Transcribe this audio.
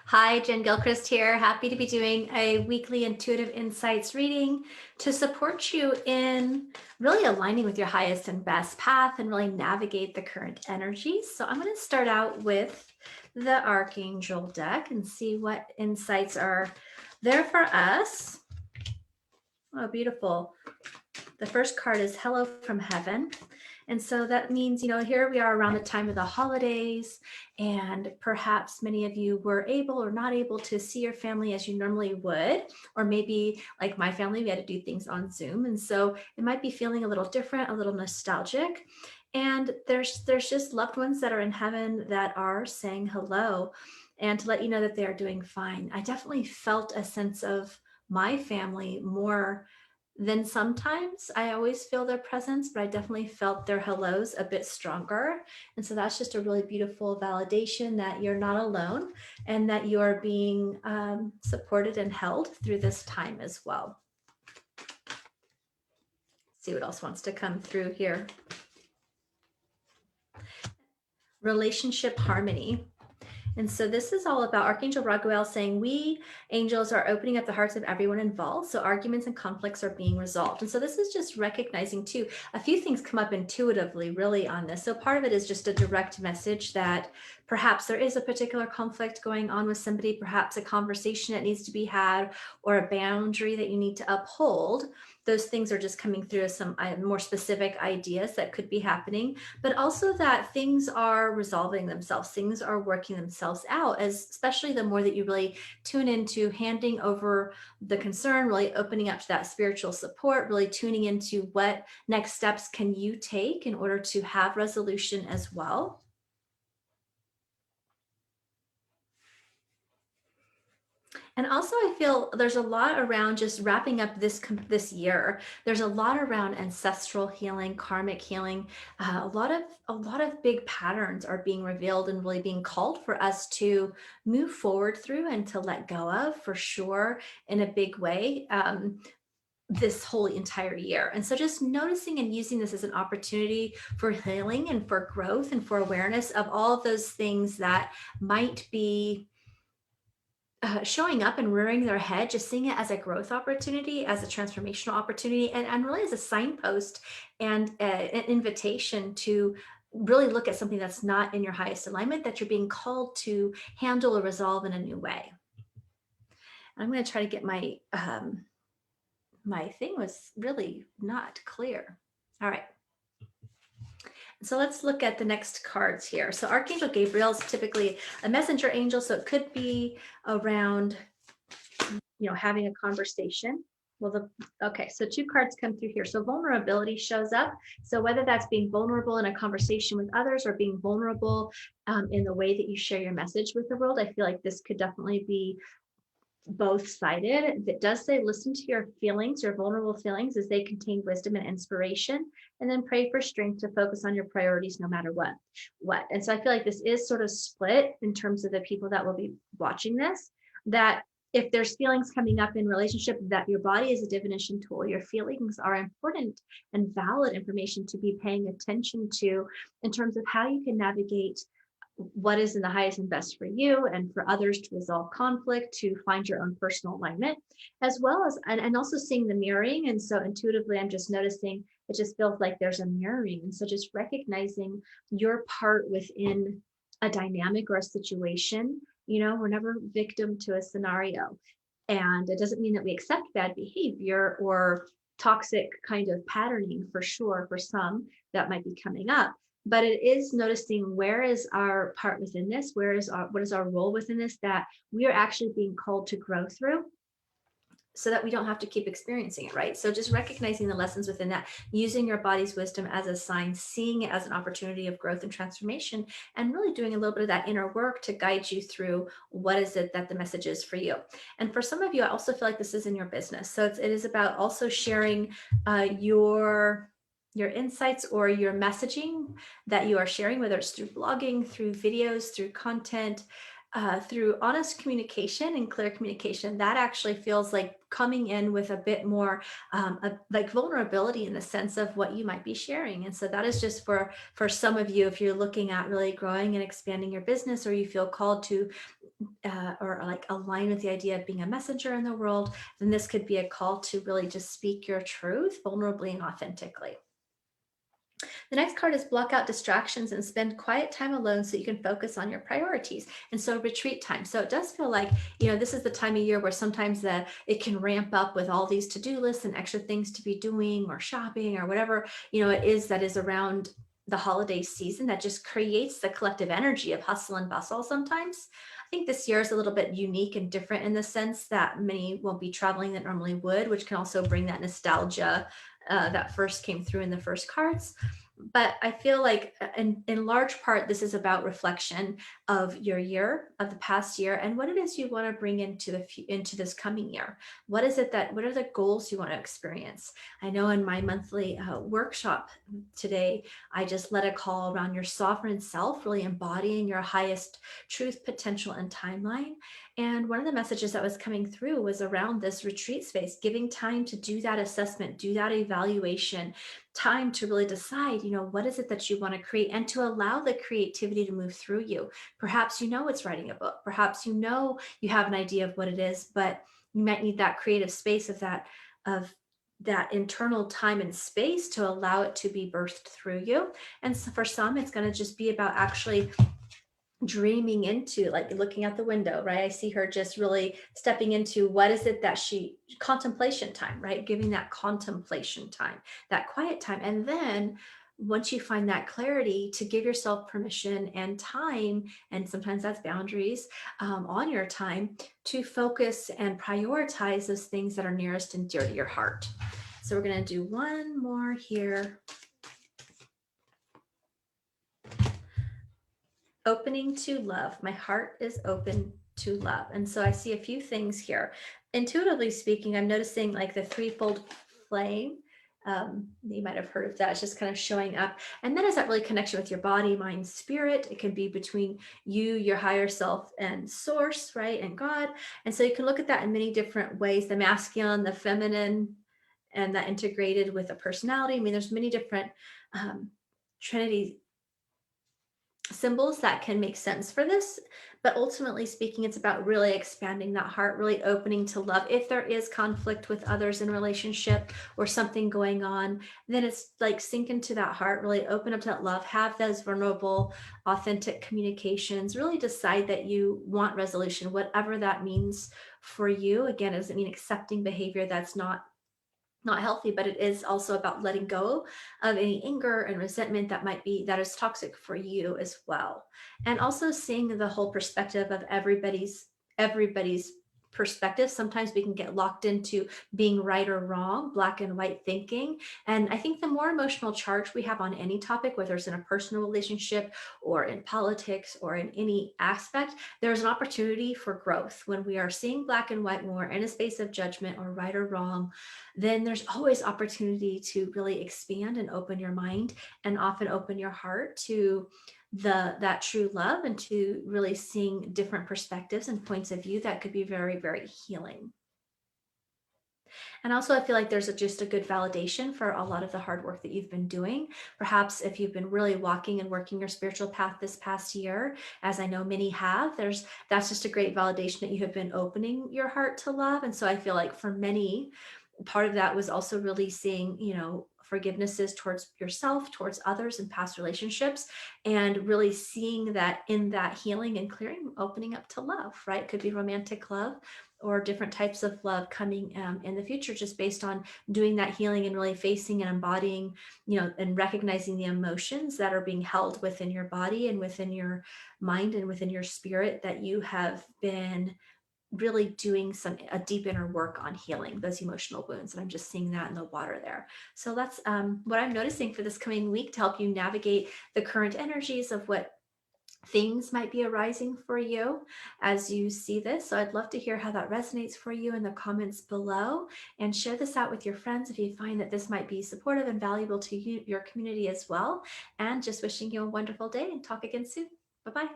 Hi, Jen Gilchrist here. Happy to be doing a weekly intuitive insights reading to support you in really aligning with your highest and best path and really navigate the current energies. So I'm going to start out with the Archangel Deck and see what insights are there for us. Oh, beautiful. The first card is Hello from Heaven. And so that means, here we are around the time of the holidays, and perhaps many of you were able or not able to see your family as you normally would, or maybe like my family, we had to do things on Zoom. And so it might be feeling a little different, a little nostalgic. And there's just loved ones that are in heaven that are saying hello and to let you know that they are doing fine. I definitely felt a sense of my family more then sometimes I always feel their presence, but I definitely felt their hellos a bit stronger. And so that's just a really beautiful validation that you're not alone and that you're being supported and held through this time as well. Let's see what else wants to come through here. Relationship harmony. And so this is all about Archangel Gabriel saying we angels are opening up the hearts of everyone involved. So arguments and conflicts are being resolved. And so this is just recognizing too, a few things come up intuitively really on this. So part of it is just a direct message that perhaps there is a particular conflict going on with somebody, perhaps a conversation that needs to be had or a boundary that you need to uphold. Those things are just coming through as some more specific ideas that could be happening, but also that things are resolving themselves, things are working themselves out, as especially the more that you really tune into handing over the concern, really opening up to that spiritual support, really tuning into what next steps can you take in order to have resolution as well. And also, I feel there's a lot around just wrapping up this year. There's a lot around ancestral healing, karmic healing. A lot of big patterns are being revealed and really being called for us to move forward through and to let go of, for sure, in a big way. This whole entire year. And so just noticing and using this as an opportunity for healing and for growth and for awareness of all of those things that might be showing up and rearing their head, just seeing it as a growth opportunity, as a transformational opportunity, and really as a signpost and an invitation to really look at something that's not in your highest alignment, that you're being called to handle or resolve in a new way. I'm going to try to get my thing was really not clear. All right. So let's look at the next cards here. So Archangel Gabriel is typically a messenger angel, so it could be around, having a conversation. Well, okay, so two cards come through here. So vulnerability shows up. So whether that's being vulnerable in a conversation with others or being vulnerable in the way that you share your message with the world, I feel like this could definitely be both sided. It does say listen to your feelings, your vulnerable feelings, as they contain wisdom and inspiration, and then pray for strength to focus on your priorities no matter what. And so I feel like this is sort of split in terms of the people that will be watching this, that if there's feelings coming up in relationship, that your body is a divination tool. Your feelings are important and valid information to be paying attention to in terms of how you can navigate what is in the highest and best for you and for others, to resolve conflict, to find your own personal alignment, as well as, and also seeing the mirroring. And so intuitively, I'm just noticing it just feels like there's a mirroring. And so just recognizing your part within a dynamic or a situation. We're never victim to a scenario. And it doesn't mean that we accept bad behavior or toxic kind of patterning, for sure, for some that might be coming up. But it is noticing where is our part within this, what is our role within this, that we are actually being called to grow through, so that we don't have to keep experiencing it, right? So just recognizing the lessons within that, using your body's wisdom as a sign, seeing it as an opportunity of growth and transformation, and really doing a little bit of that inner work to guide you through what is it that the message is for you. And for some of you, I also feel like this is in your business. So it is about also sharing your insights or your messaging that you are sharing, whether it's through blogging, through videos, through content, through honest communication and clear communication, that actually feels like coming in with a bit more like vulnerability in the sense of what you might be sharing. And so that is just for some of you, if you're looking at really growing and expanding your business, or you feel called to or like align with the idea of being a messenger in the world, then this could be a call to really just speak your truth vulnerably and authentically. The next card is block out distractions and spend quiet time alone so you can focus on your priorities. And so retreat time. So it does feel like, this is the time of year where sometimes it can ramp up with all these to-do lists and extra things to be doing or shopping or whatever, it is that is around the holiday season that just creates the collective energy of hustle and bustle sometimes. I think this year is a little bit unique and different in the sense that many won't be traveling that normally would, which can also bring that nostalgia that first came through in the first cards. But I feel like in large part, this is about reflection of your year, of the past year, and what it is you want to bring into this coming year. What is it what are the goals you want to experience? I know in my monthly workshop today, I just led a call around your sovereign self, really embodying your highest truth, potential, and timeline. And one of the messages that was coming through was around this retreat space, giving time to do that assessment, do that evaluation, time to really decide, what is it that you want to create, and to allow the creativity to move through you. Perhaps it's writing a book. Perhaps you have an idea of what it is, but you might need that creative space of that internal time and space to allow it to be birthed through you. And so for some, it's going to just be about actually dreaming into, like looking out the window, right? I see her just really stepping into what is it that contemplation time, right? Giving that contemplation time, that quiet time. And then once you find that clarity, to give yourself permission and time, and sometimes that's boundaries on your time, to focus and prioritize those things that are nearest and dear to your heart. So we're going to do one more here. Opening to love. My heart is open to love. And so I see a few things here. Intuitively speaking, I'm noticing like the threefold flame. You might have heard of that. It's just kind of showing up. And then is that really connection with your body, mind, spirit? It can be between you, your higher self, and source, right? And God. And so you can look at that in many different ways, the masculine, the feminine, and that integrated with a personality. I mean, there's many different Trinity symbols that can make sense for this, but ultimately speaking, it's about really expanding that heart, really opening to love. If there is conflict with others in relationship or something going on, then it's like sink into that heart, really open up to that love, have those vulnerable, authentic communications, really decide that you want resolution, whatever that means for you. Again, it doesn't mean accepting behavior that's not healthy, but it is also about letting go of any anger and resentment that is toxic for you as well. And also seeing the whole perspective of everybody's perspective. Sometimes we can get locked into being right or wrong, black and white thinking. And I think the more emotional charge we have on any topic, whether it's in a personal relationship or in politics or in any aspect, there's an opportunity for growth. When we are seeing black and white, when we're in a space of judgment or right or wrong, then there's always opportunity to really expand and open your mind, and often open your heart to that true love, and to really seeing different perspectives and points of view that could be very, very healing. And also, I feel like there's just a good validation for a lot of the hard work that you've been doing. Perhaps if you've been really walking and working your spiritual path this past year, as I know many have, that's just a great validation that you have been opening your heart to love. And so I feel like for many, part of that was also releasing, forgivenesses towards yourself, towards others in past relationships, and really seeing that in that healing and clearing, opening up to love, right? Could be romantic love or different types of love coming in the future, just based on doing that healing and really facing and embodying, and recognizing the emotions that are being held within your body and within your mind and within your spirit, that you have been really doing a deep inner work on healing those emotional wounds. And I'm just seeing that in the water there. So that's what I'm noticing for this coming week, to help you navigate the current energies of what things might be arising for you as you see this. So I'd love to hear how that resonates for you in the comments below, and share this out with your friends if you find that this might be supportive and valuable to you, your community as well. And just wishing you a wonderful day, and talk again soon. Bye-bye.